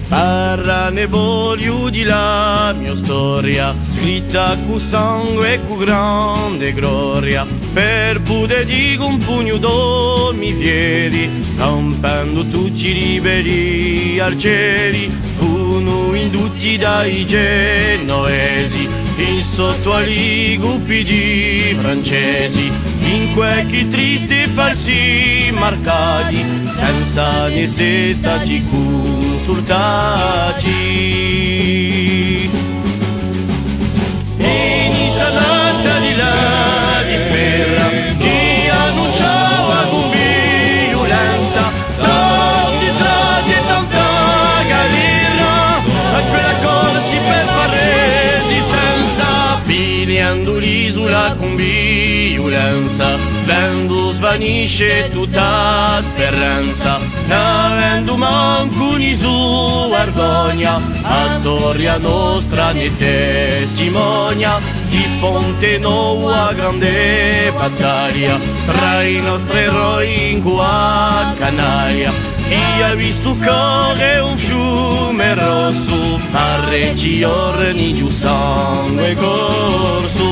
Parla ne voglio di la mia storia, scritta con sangue e con grande gloria. Per poter dire un pugno mi vieni, rompendo tutti i liberi arcieri, uno indutti dai genovesi, in sotto agli gruppi di francesi, in quei tristi falsi marcati, senza ne se stati consultati. Inizia data di la dispera, chi annunciava con violenza, tanti strati e tanta galera, a quella corsi per far resistenza, pigliando l'isola con violenza, vendo svanisce tutta speranza, avendo manco ni su vergogna, la storia nostra ne testimonia, di Ponte Nuova grande battaglia, tra i nostri eroi in qua Canaria, chi ha visto correre un fiume rosso, a regi giorni di un sangue corso.